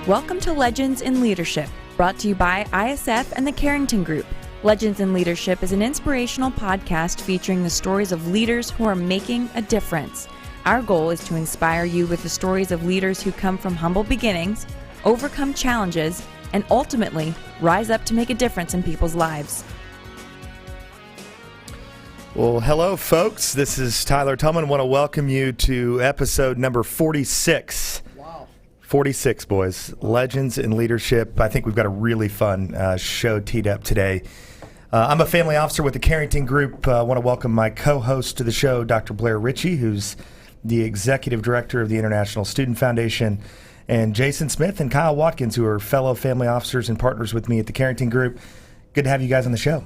Welcome to Legends in Leadership, brought to you by ISF and the Carrington Group. Legends in Leadership is an inspirational podcast featuring the stories of leaders who are making a difference. Our goal is to inspire you with the stories of leaders who come from humble beginnings, overcome challenges, and ultimately rise up to make a difference in people's lives. Well, hello, folks. This is Tyler Tillman. I want to welcome you to episode number 46. 46, boys. Legends in Leadership. I think we've got a really fun show teed up today. I'm a family officer with the Carrington Group. I want to welcome my co-host to the show, Dr. Blair Ritchie, who's the Executive Director of the International Student Foundation, and Jason Smith and Kyle Watkins, who are fellow family officers and partners with me at the Carrington Group. Good to have you guys on the show.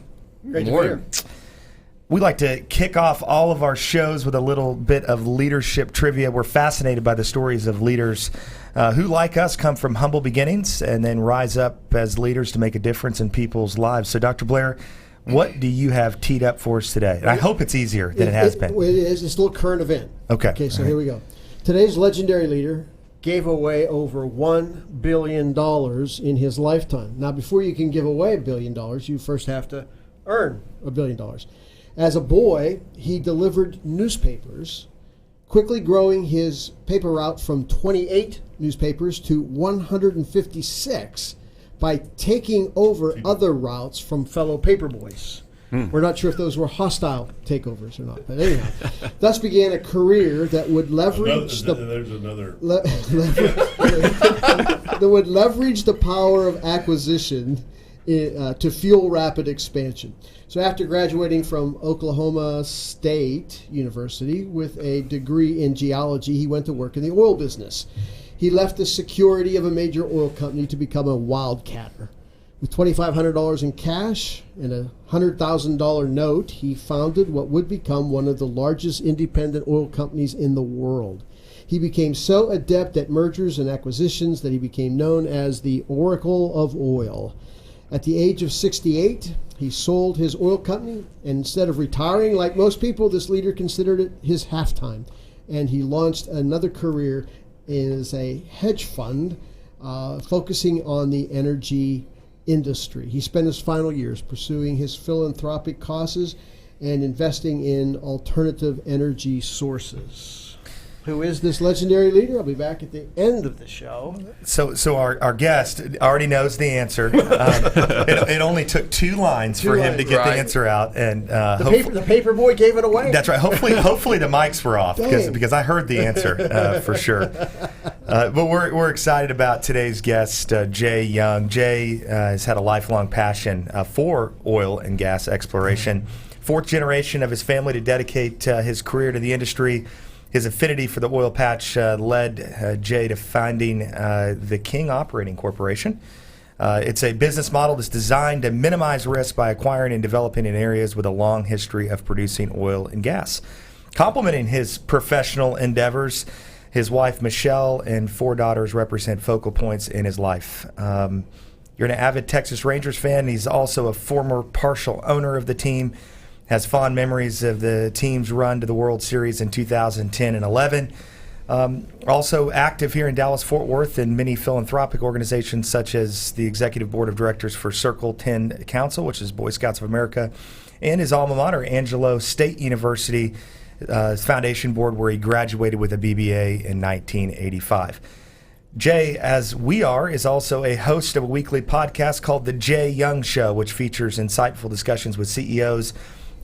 Great to be here. We like to kick off all of our shows with a little bit of leadership trivia. We're fascinated by the stories of leaders who, like us, come from humble beginnings and then rise up as leaders to make a difference in people's lives. So, Dr. Blair, what do you have teed up for us today? And I hope it's easier than it has been. It is. It's a little current event. Okay. So here we go. Today's legendary leader gave away over $1 billion in his lifetime. Now, before you can give away $1 billion, you first have to earn $1 billion. As a boy, he delivered newspapers, quickly growing his paper route from 28 newspapers to 156 by taking over other routes from fellow paperboys. We're not sure if those were hostile takeovers or not, but anyhow, thus began a career that would leverage that would leverage the power of acquisition to fuel rapid expansion. So after graduating from Oklahoma State University with a degree in geology, he went to work in the oil business. He left the security of a major oil company to become a wildcatter. With $2,500 in cash and a $100,000 note, he founded what would become one of the largest independent oil companies in the world. He became so adept at mergers and acquisitions that he became known as the Oracle of Oil. At the age of 68, he sold his oil company, and instead of retiring like most people, this leader considered it his halftime, and he launched another career as a hedge fund focusing on the energy industry. He spent his final years pursuing his philanthropic causes and investing in alternative energy sources. Who is this legendary leader? I'll be back at the end of the show. So our guest already knows the answer. It only took two lines for him to get the answer out, and the paper boy gave it away. That's right. Hopefully the mics were off because I heard the answer for sure. But we're excited about today's guest, Jay Young. Jay has had a lifelong passion for oil and gas exploration. Fourth generation of his family to dedicate his career to the industry. His affinity for the oil patch led Jay to founding the King Operating Corporation. It's a business model that's designed to minimize risk by acquiring and developing in areas with a long history of producing oil and gas. Complementing his professional endeavors, his wife Michelle and 4 daughters represent focal points in his life. You're an avid Texas Rangers fan. He's also a former partial owner of the team. Has fond memories of the team's run to the World Series in 2010 and 11. Also active here in Dallas-Fort Worth in many philanthropic organizations such as the Executive Board of Directors for Circle 10 Council, which is Boy Scouts of America, and his alma mater, Angelo State University Foundation Board, where he graduated with a BBA in 1985. Jay, as we are, is also a host of a weekly podcast called The Jay Young Show, which features insightful discussions with CEOs,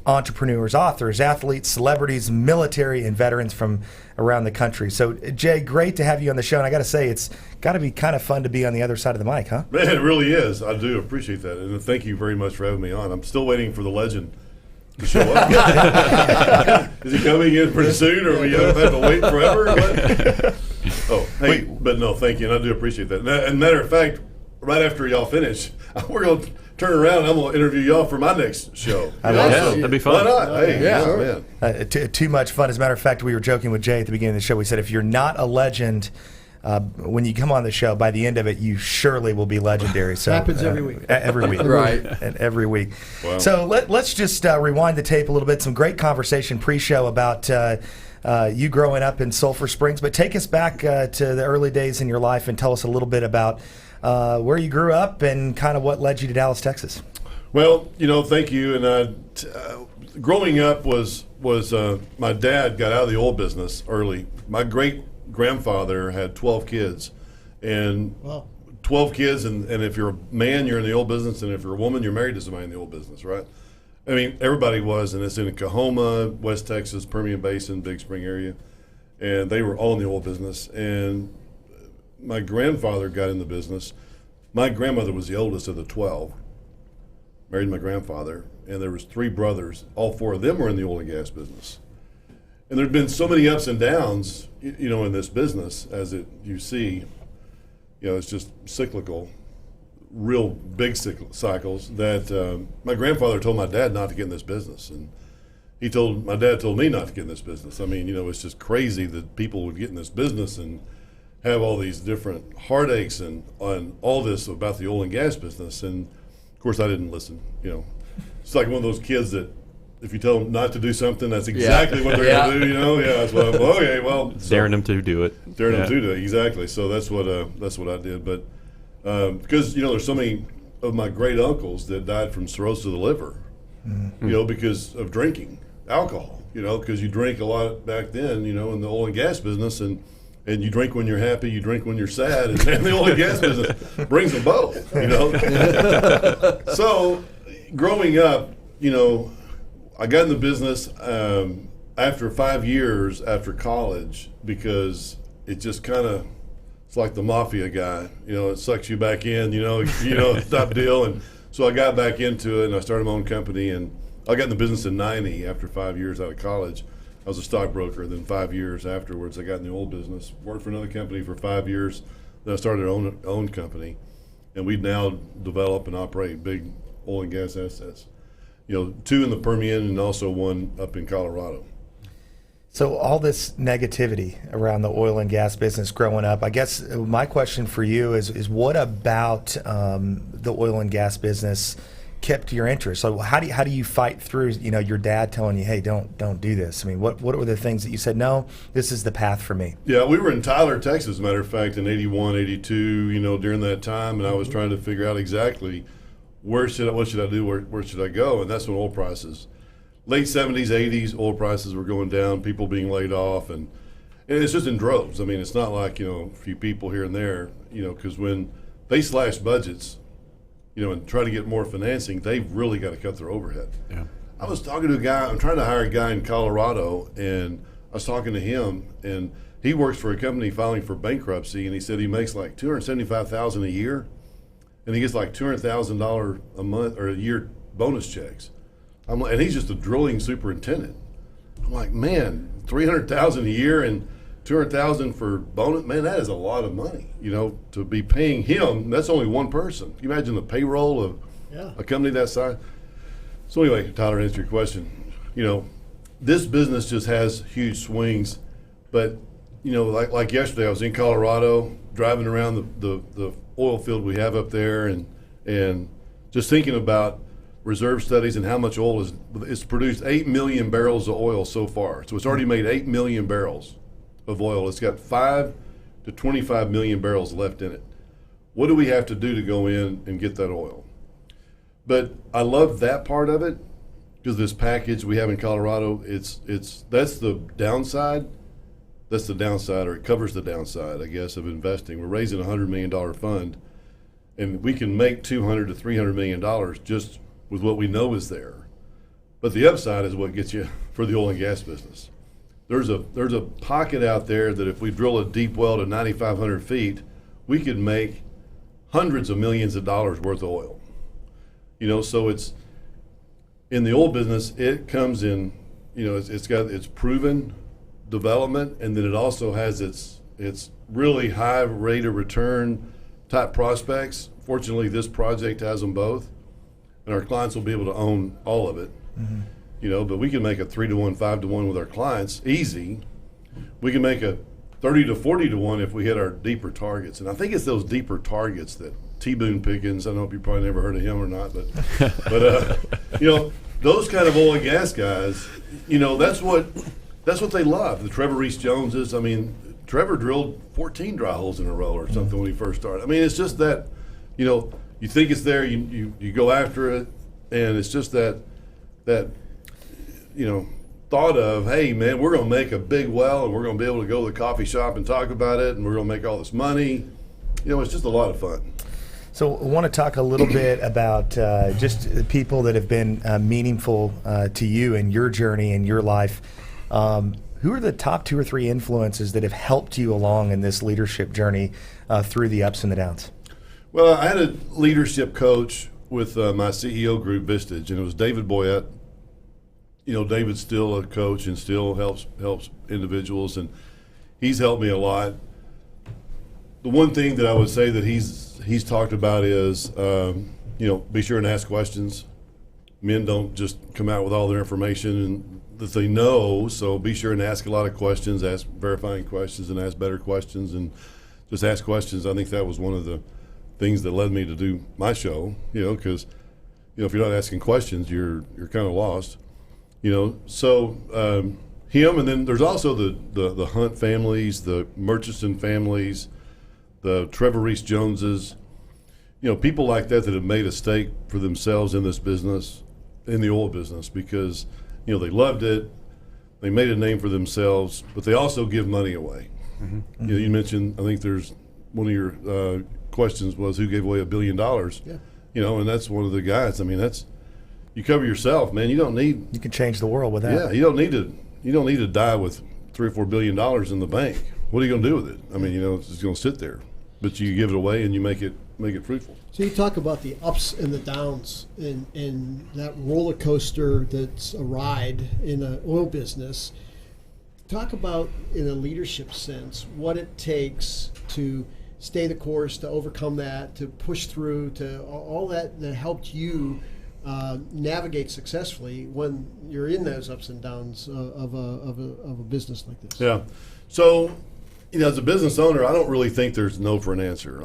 entrepreneurs, authors, athletes, celebrities, military, and veterans from around the country. So, Jay, great to have you on the show. And I got to say, it's got to be kind of fun to be on the other side of the mic, huh? Man, it really is. I do appreciate that. And thank you very much for having me on. I'm still waiting for the legend to show up. Is he coming in pretty soon, or we have to wait forever? Oh, hey, but no, thank you. And I do appreciate that. And matter of fact, right after y'all finish, we're going to turn around and I'm going to interview y'all for my next show. I love Yeah, it. that'd be fun. Why not? Hey, Yeah. yeah, man. Too much fun. As a matter of fact, we were joking with Jay at the beginning of the show. We said if you're not a legend when you come on the show, by the end of it, you surely will be legendary. So Happens every week. Every week, Right. And every week. Wow. So let's just rewind the tape a little bit. Some great conversation pre-show about you growing up in Sulphur Springs, but take us back to the early days in your life and tell us a little bit about where you grew up and kind of what led you to Dallas, Texas. Well, thank you. And growing up was my dad got out of the oil business early. My great-grandfather had 12 kids. And Wow. 12 kids, and if you're a man, you're in the oil business, and if you're a woman, you're married to somebody in the oil business, right? I mean, everybody was, and it's in Oklahoma, West Texas, Permian Basin, Big Spring area, and they were all in the oil business. And my grandfather got in the business. My grandmother was the oldest of the 12, married my grandfather, and there was 3 brothers. All 4 of them were in the oil and gas business. And there'd been so many ups and downs, in this business, as you see, it's just cyclical, real big cycles that my grandfather told my dad not to get in this business. And my dad told me not to get in this business. I mean, it's just crazy that people would get in this business and have all these different heartaches and all this about the oil and gas business. And of course I didn't listen, It's like one of those kids that if you tell them not to do something, that's exactly what they're going to do, Yeah, that's what okay, well. Daring them to do it. Daring them to do it, exactly. So that's what I did. But because, there's so many of my great uncles that died from cirrhosis of the liver, because of drinking alcohol, because you drink a lot back then, in the oil and gas business, and you drink when you're happy, you drink when you're sad, and the oil and gas business brings them both, So growing up, I got in the business after 5 years after college because it just kind of, it's like the mafia guy, it sucks you back in, type deal. And so I got back into it and I started my own company, and I got in the business in 90 after 5 years out of college. I was a stockbroker. Then 5 years afterwards, I got in the oil business, worked for another company for 5 years. Then I started our own company, and we now develop and operate big oil and gas assets. 2 in the Permian and also 1 up in Colorado. So all this negativity around the oil and gas business growing up, I guess my question for you is what about the oil and gas business kept your interest? So how do you fight through, your dad telling you, hey, don't do this? I mean, what were the things that you said, no, this is the path for me? Yeah, we were in Tyler, Texas, as a matter of fact, in 81, 82, during that time, and I was trying to figure out exactly what should I do, where should I go? And that's when oil prices, late 70s, 80s, oil prices were going down, people being laid off, and it's just in droves. I mean, it's not like, a few people here and there, because when they slash budgets, and try to get more financing, they've really got to cut their overhead. Yeah. I was talking to a guy, I'm trying to hire a guy in Colorado, and I was talking to him, and he works for a company filing for bankruptcy, and he said he makes like $275,000 a year. And he gets like $200,000 a month or a year bonus checks. And he's just a drilling superintendent. I'm like, man, $300,000 a year and $200,000 for bonus. Man, that is a lot of money. To be paying him. That's only one person. Can you imagine the payroll of a company that size? So anyway, Tyler, to answer your question, this business just has huge swings. But like yesterday, I was in Colorado driving around the oil field we have up there, and just thinking about reserve studies and how much oil it's produced 8 million barrels of oil so far. So it's already made 8 million barrels of oil. It's got 5 to 25 million barrels left in it. What do we have to do to go in and get that oil? But I love that part of it because this package we have in Colorado, that's the downside. That's the downside, or it covers the downside, I guess, of investing. We're raising a $100 million fund, and we can make $200 to $300 million just with what we know is there. But the upside is what gets you for the oil and gas business. There's a pocket out there that if we drill a deep well to 9,500 feet, we could make hundreds of millions of dollars worth of oil. So it's in the oil business. It comes in, it's got its proven development, and then it also has its really high rate of return type prospects Fortunately, this project has them both, and our clients will be able to own all of it. But we can make a 3-to-1, 5-to-1 with our clients, easy. We can make a 30 to 40 to 1 if we hit our deeper targets. And I think it's those deeper targets that T. Boone Pickens, I don't know if you probably never heard of him or not, but those kind of oil and gas guys, that's what they love. The Trevor Reese Joneses, I mean, Trevor drilled 14 dry holes in a row or something when he first started. I mean, it's just that, you think it's there, you go after it, and it's just that thought of, hey, man, we're going to make a big well, and we're going to be able to go to the coffee shop and talk about it, and we're going to make all this money. It's just a lot of fun. So I want to talk a little bit about just people that have been meaningful to you in your journey in your life. Who are the top 2 or 3 influences that have helped you along in this leadership journey through the ups and the downs? Well, I had a leadership coach with my CEO group, Vistage, and it was David Boyette. David's still a coach and still helps individuals, and he's helped me a lot. The one thing that I would say that he's talked about is, be sure and ask questions. Men don't just come out with all their information and that they know, so be sure and ask a lot of questions, ask verifying questions, and ask better questions, and just ask questions. I think that was one of the things that led me to do my show, because, if you're not asking questions, you're kind of lost. So him, and then there's also the Hunt families, the Murchison families, the Trevor Reese Joneses, people like that have made a stake for themselves in this business, in the oil business, because, they loved it, they made a name for themselves, but they also give money away. Mm-hmm. You mentioned, I think there's one of your questions was who gave away $1 billion. Yeah. And that's one of the guys. I mean, you cover yourself, man. You can change the world with that. Yeah, you don't need to die with $3 or $4 billion in the bank. What are you going to do with it? I mean, it's just going to sit there. But you give it away and you make it fruitful. So you talk about the ups and the downs in that roller coaster that's a ride in an oil business. Talk about, in a leadership sense, what it takes to stay the course, to overcome that, to push through, to all that helped you navigate successfully when you're in those ups and downs of a business like this. Yeah. So, as a business owner, I don't really think there's no for an answer.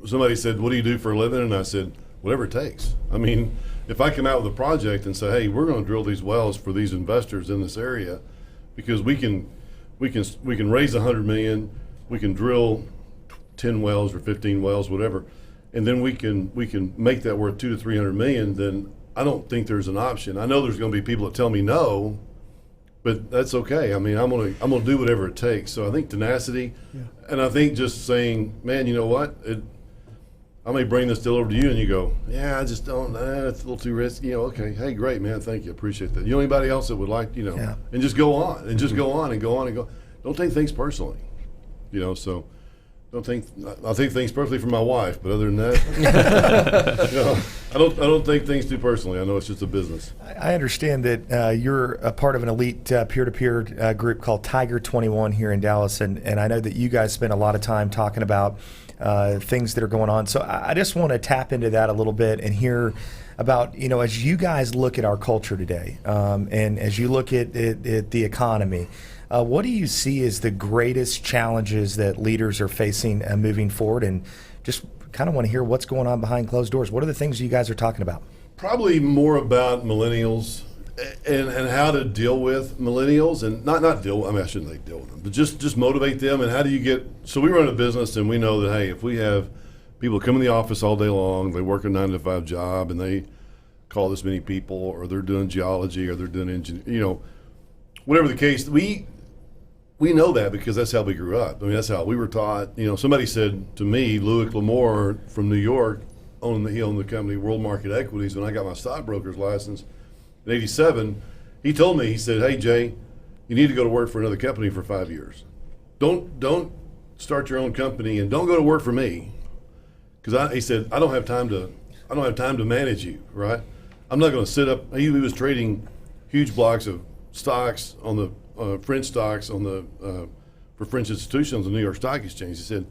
Somebody said, what do you do for a living? And I said, whatever it takes. I mean, if I come out with a project and say, hey, we're going to drill these wells for these investors in this area, because we can raise $100 million, we can drill 10 wells or 15 wells, whatever, and then we can make that worth $200 to $300 million, then I don't think there's an option. I know there's going to be people that tell me no, but that's okay. I mean, I'm gonna do whatever it takes. So I think tenacity, and I think just saying, man, you know what? I may bring this deal over to you, and you go, yeah, I just don't. It's a little too risky. Okay, hey, great, man, thank you, appreciate that. Anybody else that would like, and just go on, and just go on and go on and go. Don't take things personally, So. I think things personally from my wife, but other than that, I don't take things too personally. I know it's just a business. I understand that you're a part of an elite peer-to-peer group called Tiger 21 here in Dallas, and I know that you guys spend a lot of time talking about things that are going on. So I just want to tap into that a little bit and hear about, as you guys look at our culture today, and as you look at the economy. What do you see as the greatest challenges that leaders are facing moving forward? And just kind of want to hear what's going on behind closed doors. What are the things you guys are talking about? Probably more about millennials and how to deal with millennials, and not deal with, I shouldn't say deal with them, but just motivate them. And how do you so we run a business, and we know that, hey, if we have people come in the office all day long, they work a 9-to-5 job, and they call this many people, or they're doing geology, or they're doing engineering, whatever the case, we know that because that's how we grew up. I mean, that's how we were taught. Somebody said to me, Louis L'Amour from New York, he owned the company World Market Equities. When I got my stockbroker's license in '87, he told me, he said, hey, Jay, you need to go to work for another company for 5 years. Don't start your own company, and don't go to work for me, because he said, I don't have time to manage you, right? I'm not going to sit up. He was trading huge blocks of stocks on the French stocks on the for French institutions on the New York Stock Exchange. He said,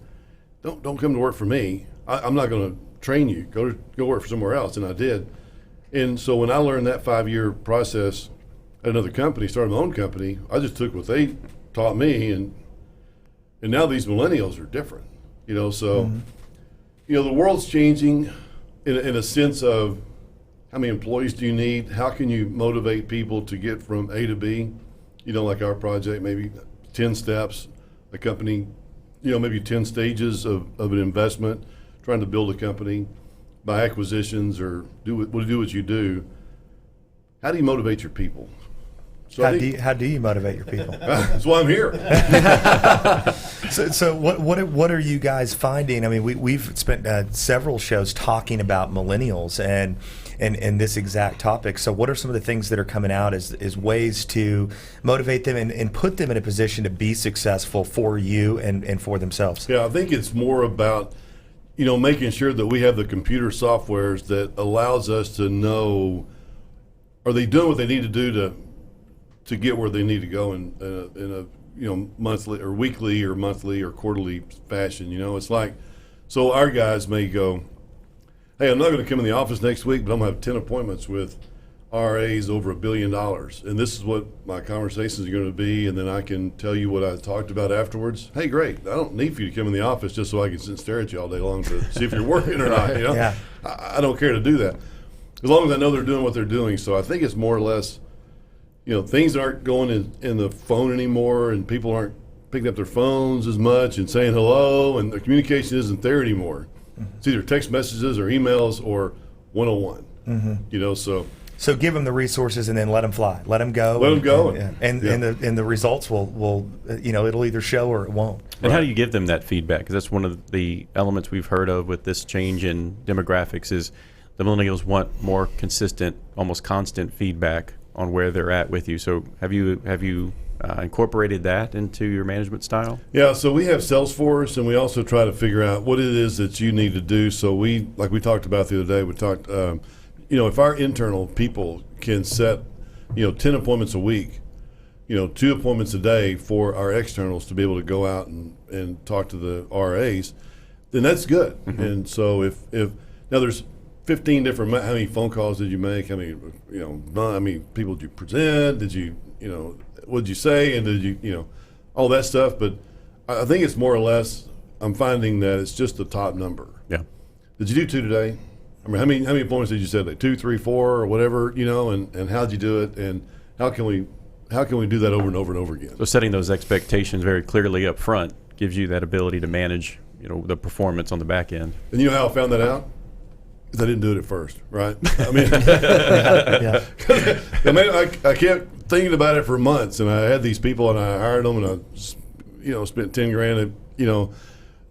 "Don't come to work for me. I'm not going to train you. Go work for somewhere else. And I did. And so when I learned that 5-year process at another company, started my own company, I just took what they taught me, and now these millennials are different. So the world's changing in a sense of how many employees do you need? How can you motivate people to get from A to B? Like our project, maybe 10 steps, a company, maybe 10 stages of an investment, trying to build a company, buy acquisitions, or do what you do. How do you motivate your people? So how do you motivate your people? That's why I'm here. So what are you guys finding? I mean, we've spent several shows talking about millennials and this exact topic. So what are some of the things that are coming out as ways to motivate them and put them in a position to be successful for you and for themselves? Yeah, I think it's more about making sure that we have the computer softwares that allows us to know, are they doing what they need to do to get where they need to go in a monthly or weekly or monthly or quarterly fashion. It's like, so our guys may go, hey, I'm not going to come in the office next week, but I'm going to have 10 appointments with RAs over $1 billion, and this is what my conversations are going to be, and then I can tell you what I talked about afterwards. Hey, great. I don't need for you to come in the office just so I can sit and stare at you all day long to see if you're working or not. Yeah. I don't care to do that, as long as I know they're doing what they're doing. So I think it's more or less, things aren't going in the phone anymore, and people aren't picking up their phones as much and saying hello, and the communication isn't there anymore. Mm-hmm. It's either text messages or emails or one-on-one. Mm-hmm. So give them the resources and then let them fly. Let them go. And the results will it'll either show or it won't. And how do you give them that feedback? Because that's one of the elements we've heard of with this change in demographics is the millennials want more consistent, almost constant feedback on where they're at with you. So have you incorporated that into your management style? Yeah, so we have Salesforce, and we also try to figure out what it is that you need to do. So we talked about the other day, we talked, if our internal people can set, 10 appointments a week, 2 appointments a day for our externals to be able to go out and talk to the RAs, then that's good. Mm-hmm. And so if now there's 15 different, how many phone calls did you make? How many people did you present? Did you, what did you say? And did you, all that stuff. But I think it's more or less, I'm finding that it's just the top number. Yeah. Did you do 2 today? I mean, how many appointments did you set? Like 2, 3, 4, or whatever, and how'd you do it? And how can we do that over and over and over again? So setting those expectations very clearly up front gives you that ability to manage, the performance on the back end. And you know how I found that out? Because I didn't do it at first, right? I mean, I kept thinking about it for months, and I had these people, and I hired them, and I, spent $10,000,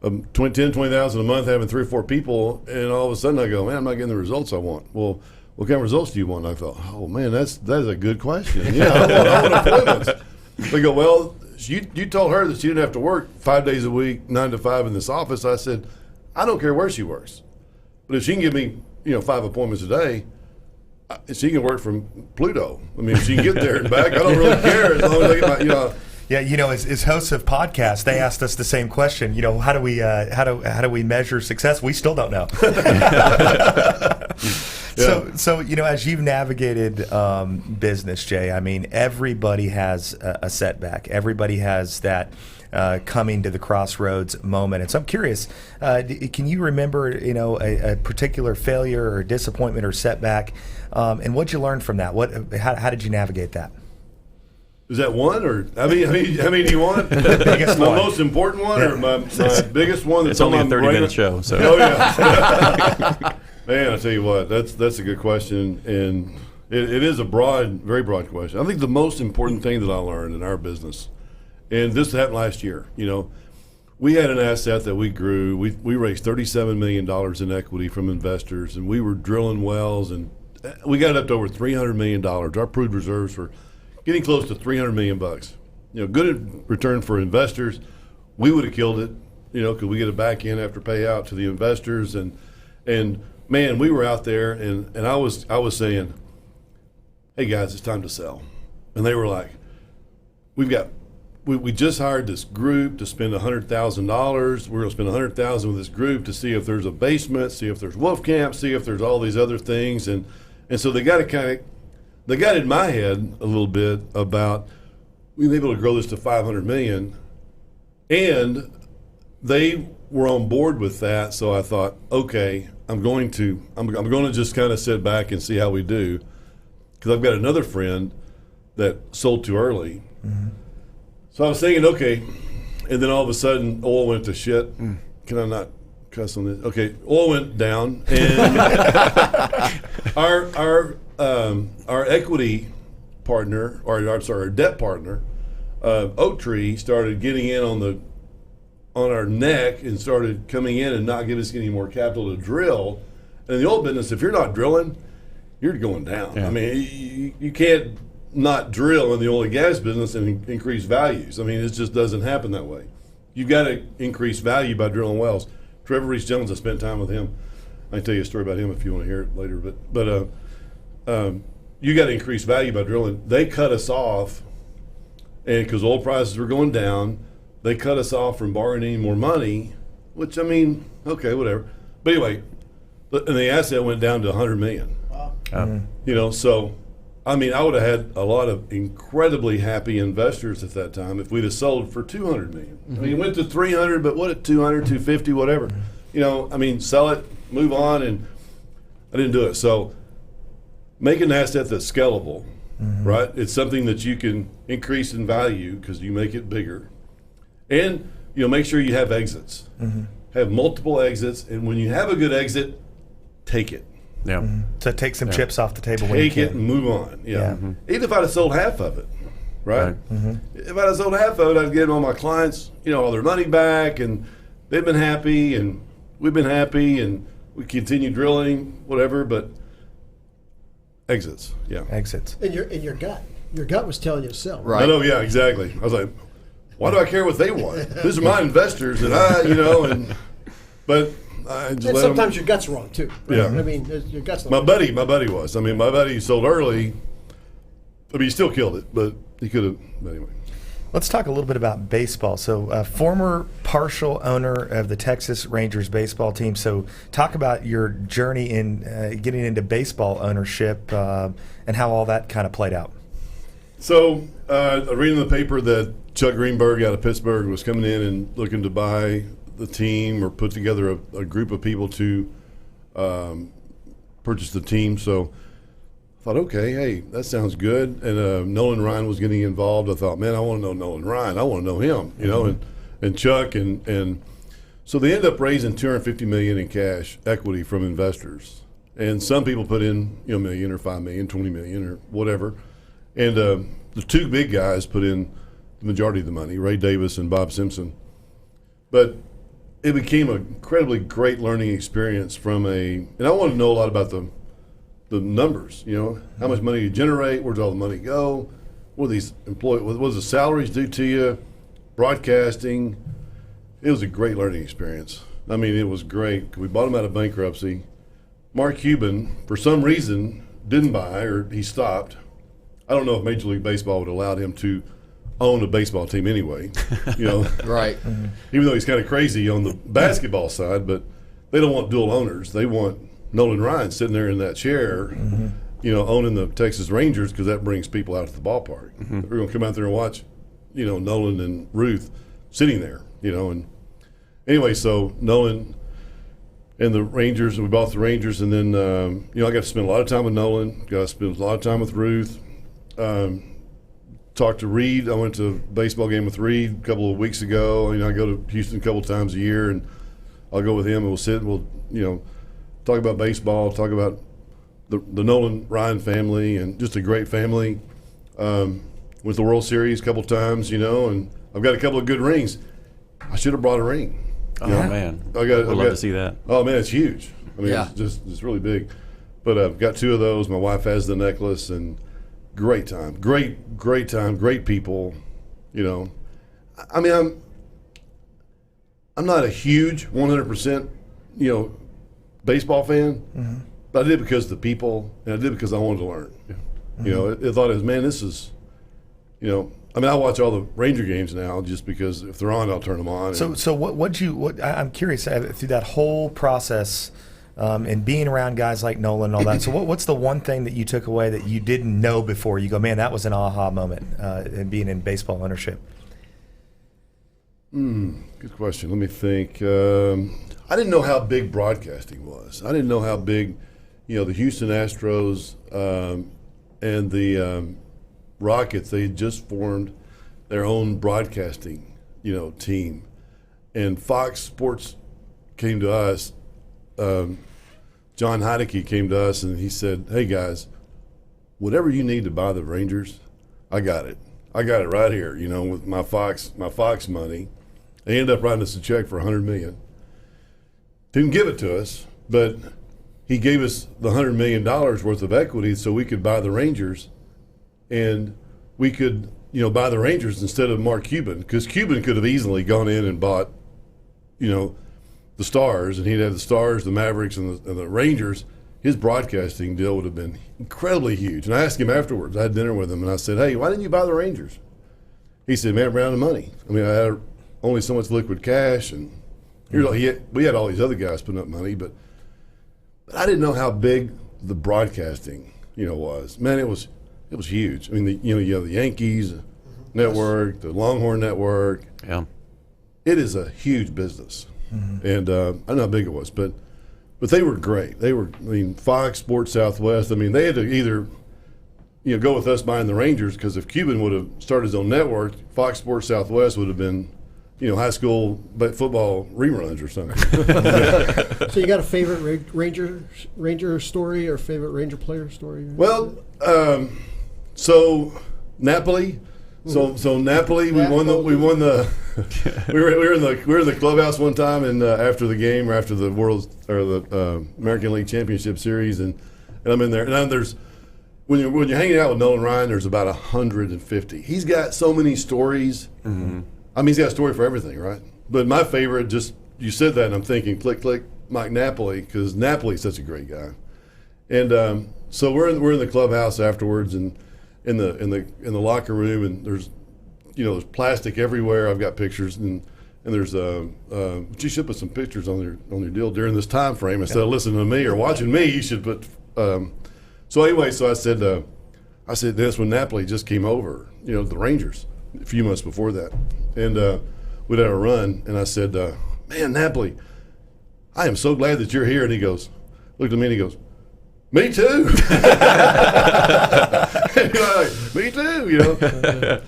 $20,000 a month having 3 or 4 people, and all of a sudden I go, man, I'm not getting the results I want. Well, what kind of results do you want? And I thought, oh man, that is a good question. Yeah, I want appointments. They go, well, you told her that she didn't have to work 5 days a week, 9 to 5 in this office. I said, I don't care where she works. But if she can give me, 5 appointments a day, she can work from Pluto. I mean, if she can get there and back, I don't really care as long as I get my, Yeah, as hosts of podcasts, they asked us the same question. How do we measure success? We still don't know. So as you've navigated business, Jay, I mean, everybody has a setback. Everybody has that coming to the crossroads moment. And so I'm curious, can you remember, a particular failure or disappointment or setback, and what'd you learn from that? How did you navigate that? Is that one, or how many do you want? The biggest my one. Most important one, or my biggest one? It's only a 30-minute show. So. Oh yeah, man, I tell you what, that's a good question, and it is a very broad question. I think the most important thing that I learned in our business, and this happened last year. We had an asset that we grew. We raised $37 million in equity from investors, and we were drilling wells, and we got it up to over $300 million. Our proved reserves were getting close to $300 million. Good return for investors. We would have killed it, because we get it back in after payout to the investors. And man, we were out there, and I was saying, hey guys, it's time to sell. And they were like, we've got we just hired this group to spend $100,000. We're going to spend $100,000 with this group to see if there's a basement, see if there's wolf camp, see if there's all these other things, and so they got in my head a little bit about we were able to grow this to $500 million, and they were on board with that. So I thought, okay, I'm going to just kind of sit back and see how we do, because I've got another friend that sold too early. Mm-hmm. So I was thinking, okay, and then all of a sudden oil went to shit. Can I not cuss on this? Okay, oil went down, and our equity partner, our debt partner, Oak Tree, started getting in on our neck and started coming in and not giving us any more capital to drill. And in the oil business, if you're not drilling, you're going down. Yeah. I mean, you can't not drill in the oil and gas business and increase values. I mean, it just doesn't happen that way. You've got to increase value by drilling wells. Trevor Reese Jones, I spent time with him. I can tell you a story about him if you want to hear it later. But you got to increase value by drilling. They cut us off, and because oil prices were going down, they cut us off from borrowing any more money. Which, I mean, okay, whatever. But anyway, and the asset went down to $100 million. Wow. So. I mean, I would have had a lot of incredibly happy investors at that time if we'd have sold for $200 million. Mm-hmm. I mean, it went to 300, but what at 200, 250, whatever. I mean, sell it, move on, and I didn't do it. So make an asset that's scalable, right? It's something that you can increase in value because you make it bigger. And, make sure you have exits. Mm-hmm. Have multiple exits, and when you have a good exit, take it. Yeah. Mm-hmm. So take some chips off the table when you can. Take it and move on. Yeah. Mm-hmm. Even if I'd have sold half of it, right? Mm-hmm. If I'd have sold half of it, I'd give all my clients, all their money back, and they've been happy, and we've been happy, and we continue drilling, whatever. But exits, exits. And your gut was telling you to sell, right? I know, yeah, exactly. I was like, why do I care what they want? These are my investors, and but. And sometimes your gut's wrong too. Right? Yeah, I mean, your gut's. My buddy was. I mean, my buddy sold early. I mean, he still killed it, but he could have. Anyway, let's talk a little bit about baseball. So, former partial owner of the Texas Rangers baseball team. So, talk about your journey in getting into baseball ownership and how all that kind of played out. So, I read in the paper that Chuck Greenberg out of Pittsburgh was coming in and looking to buy the team or put together a group of people to purchase the team. So I thought, okay, hey, that sounds good. And Nolan Ryan was getting involved. I thought, man, I want to know Nolan Ryan. I want to know him, and Chuck. And so they ended up raising $250 million in cash equity from investors. And some people put in, $1 million or $5 million, $20 million or whatever. And the two big guys put in the majority of the money, Ray Davis and Bob Simpson. But it became an incredibly great learning experience and I wanted to know a lot about the numbers, how much money you generate, where does all the money go, what do these employees, what does the salaries do to you, broadcasting. It was a great learning experience. I mean, it was great. We bought him out of bankruptcy. Mark Cuban, for some reason, didn't buy, or he stopped. I don't know if Major League Baseball would allow him to own a baseball team anyway, right. Mm-hmm. Even though he's kind of crazy on the basketball side, but they don't want dual owners. They want Nolan Ryan sitting there in that chair, owning the Texas Rangers, because that brings people out to the ballpark. Mm-hmm. They're going to come out there and watch, Nolan and Ruth sitting there, and anyway, so Nolan and the Rangers, we bought the Rangers, and then, I got to spend a lot of time with Nolan, got to spend a lot of time with Ruth. Talked to Reed. I went to a baseball game with Reed a couple of weeks ago. I go to Houston a couple of times a year, and I'll go with him, and we'll sit and we'll, talk about baseball, talk about the Nolan Ryan family, and just a great family. Went to the World Series a couple of times, and I've got a couple of good rings. I should have brought a ring. Oh, man. I'd love to see that. Oh, man, it's huge. I mean, it's really big. But I've got two of those. My wife has the necklace, and great time, great time, great people. I mean, I'm not a huge 100%, baseball fan, but I did because of the people, and I did because I wanted to learn. I thought it was, man, this is, I mean, I watch all the Ranger games now just because if they're on, I'll turn them on. So what I'm curious through that whole process and being around guys like Nolan and all that. So what's the one thing that you took away that you didn't know before? You go, man, that was an aha moment in being in baseball ownership. Good question. Let me think. I didn't know how big broadcasting was. I didn't know how big, the Houston Astros and the Rockets, they had just formed their own broadcasting, team. And Fox Sports came to us. John Heineke came to us and he said, hey, guys, whatever you need to buy the Rangers, I got it. I got it right here, with my Fox money. They ended up writing us a check for $100 million. Didn't give it to us, but he gave us the $100 million worth of equity so we could buy the Rangers. And we could, buy the Rangers instead of Mark Cuban, because Cuban could have easily gone in and bought, the Stars, and he'd have the Stars, the Mavericks, and the Rangers. His broadcasting deal would have been incredibly huge. And I asked him afterwards. I had dinner with him, and I said, hey, why didn't you buy the Rangers? He said, man, ran out of money. I mean, I had only so much liquid cash, and we had all these other guys putting up money, but I didn't know how big the broadcasting, was. Man, it was huge. I mean, you have the Yankees network, the Longhorn network. Yeah, it is a huge business, and I don't know how big it was, but they were great. They were, Fox Sports Southwest. I mean, they had to either, go with us buying the Rangers, because if Cuban would have started his own network, Fox Sports Southwest would have been, high school football reruns or something. So you got a favorite Ranger story or favorite Ranger player story? Well, so Napoli. So Napoli, we were in the clubhouse one time, and after the game or after the American League Championship Series, and I'm in there, and there's when you're hanging out with Nolan Ryan, there's about 150. He's got so many stories. Mm-hmm. I mean, he's got a story for everything, right? But my favorite, you said that, and I'm thinking, click, Mike Napoli, because Napoli's such a great guy. And so we're in the clubhouse afterwards, and in the locker room, and there's there's plastic everywhere. I've got pictures, and there's you should put some pictures on your deal during this time frame instead of listening to me or watching me. You should put. So anyway, I said that's when Napoli just came over, the Rangers a few months before that, and we'd had a run, and I said, man, Napoli, I am so glad that you're here. And he looked at me and he goes, me too. Me too,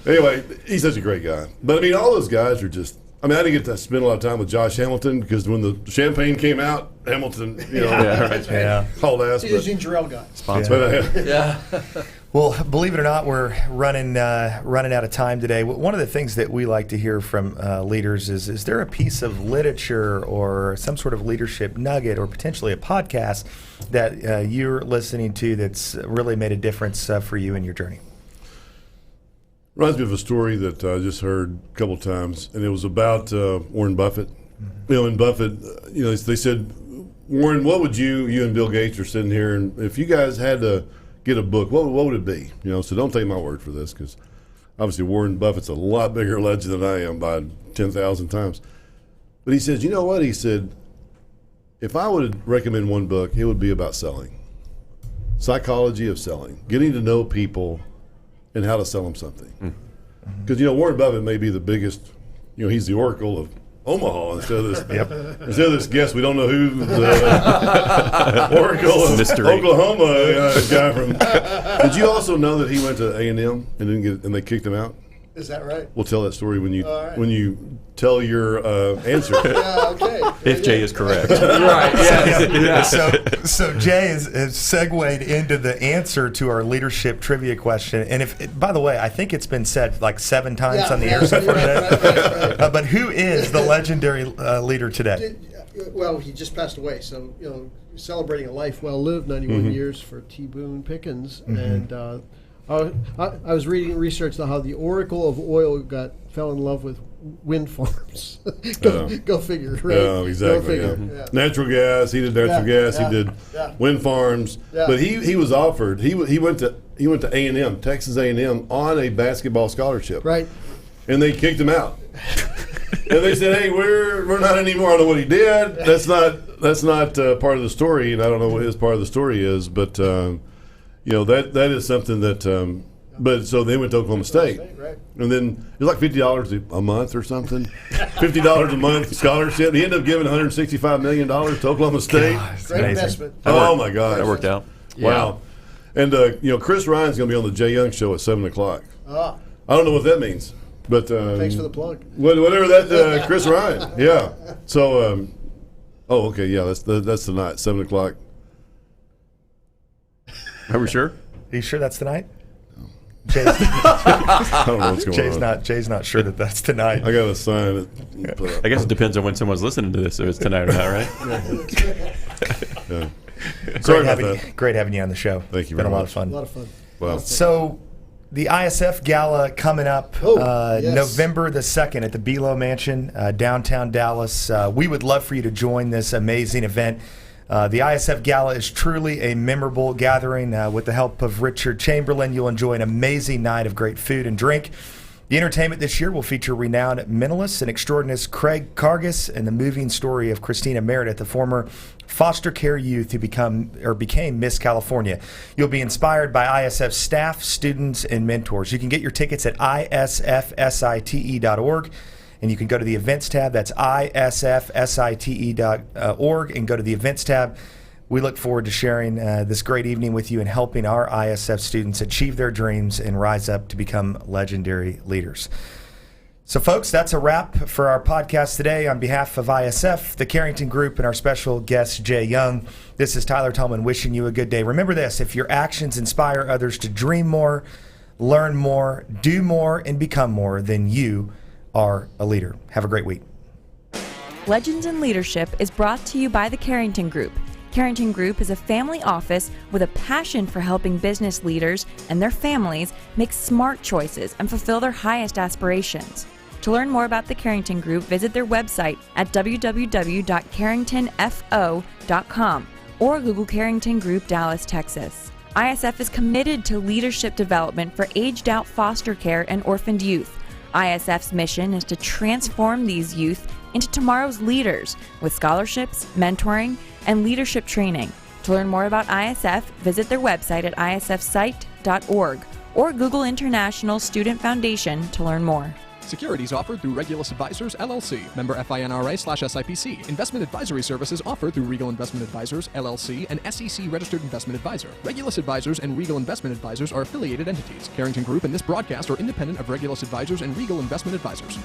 Anyway, he's such a great guy. But, all those guys are just – I didn't get to spend a lot of time with Josh Hamilton, because when the champagne came out, Hamilton, hauled ass. He's a ginger ale guy. Sponsor. Yeah. Well, believe it or not, we're running out of time today. One of the things that we like to hear from leaders is there a piece of literature or some sort of leadership nugget or potentially a podcast that you're listening to that's really made a difference for you in your journey? Reminds me of a story that I just heard a couple times, and it was about Warren Buffett. Mm-hmm. And Buffett, they said, Warren, what would you and Bill Gates are sitting here, and if you guys had to get a book, what would it be? So don't take my word for this, because obviously Warren Buffett's a lot bigger legend than I am by 10,000 times. But he says, you know what? He said, if I would recommend one book, it would be about selling. Psychology of selling. Getting to know people and how to sell them something. Because, Warren Buffett may be the biggest, he's the Oracle of Omaha instead of this guest. We don't know who the Oracle of Oklahoma guy from. Did you also know that he went to A&M and they kicked him out? Is that right? We'll tell that story when you tell your answer. Yeah, okay. If Jay is correct. Right. Yeah. So Jay has segued into the answer to our leadership trivia question. And by the way, I think it's been said like 7 times on the air so far today. Right. But who is the legendary leader today? Well, he just passed away, so celebrating a life well lived, 91 years for T. Boone Pickens, and I was reading research on how the Oracle of Oil fell in love with wind farms. Go figure, right? Yeah, exactly. Go figure. Yeah. Natural gas. He did natural gas. He did wind farms. Yeah. But he was offered. He went to A&M, Texas A&M, on a basketball scholarship. Right. And they kicked him out. And they said, "Hey, we're not anymore." I don't know what he did. That's not part of the story, and I don't know what his part of the story is. But that is something that. But so they went to Oklahoma State, Right. and then it was like $50 a month or something. $50 a month scholarship. He ended up giving $165 million to Oklahoma State. Great investment. Oh my gosh, That worked out. Wow. And Chris Ryan's going to be on the Jay Young Show at 7:00. Ah, I don't know what that means, but thanks for the plug. Whatever that, Chris Ryan. Yeah. So, okay, yeah, that's tonight, 7:00. Are we sure? Are you sure that's tonight? I don't know what's going on. Jay's not sure that that's tonight. I got a sign. I guess it depends on when someone's listening to this, if it's tonight or not, right? Yeah. Sorry about that. Great having you on the show. Thank you Been very a lot much. of fun. A lot of fun. Wow. So, the ISF Gala coming up Yes. November the 2nd at the Belo Mansion, downtown Dallas. We would love for you to join this amazing event. The ISF Gala is truly a memorable gathering. With the help of Richard Chamberlain, you'll enjoy an amazing night of great food and drink. The entertainment this year will feature renowned mentalist and extraordinarist Craig Cargis and the moving story of Christina Meredith, the former foster care youth who became Miss California. You'll be inspired by ISF staff, students, and mentors. You can get your tickets at isfsite.org. And you can go to the events tab. That's isfsite.org and go to the events tab. We look forward to sharing this great evening with you and helping our ISF students achieve their dreams and rise up to become legendary leaders. So, folks, that's a wrap for our podcast today. On behalf of ISF, the Carrington Group, and our special guest, Jay Young, this is Tyler Tillman wishing you a good day. Remember this: if your actions inspire others to dream more, learn more, do more, and become more, then you are a leader. Have a great week. Legends in Leadership is brought to you by the Carrington Group. Carrington Group is a family office with a passion for helping business leaders and their families make smart choices and fulfill their highest aspirations. To learn more about the Carrington Group, visit their website at www.carringtonfo.com or Google Carrington Group Dallas, Texas. ISF is committed to leadership development for aged-out foster care and orphaned youth. ISF's mission is to transform these youth into tomorrow's leaders with scholarships, mentoring, and leadership training. To learn more about ISF, visit their website at isfsite.org or Google International Student Foundation to learn more. Securities offered through Regulus Advisors, LLC. Member FINRA/SIPC. Investment advisory services offered through Regal Investment Advisors, LLC, an SEC-registered investment advisor. Regulus Advisors and Regal Investment Advisors are affiliated entities. Carrington Group and this broadcast are independent of Regulus Advisors and Regal Investment Advisors.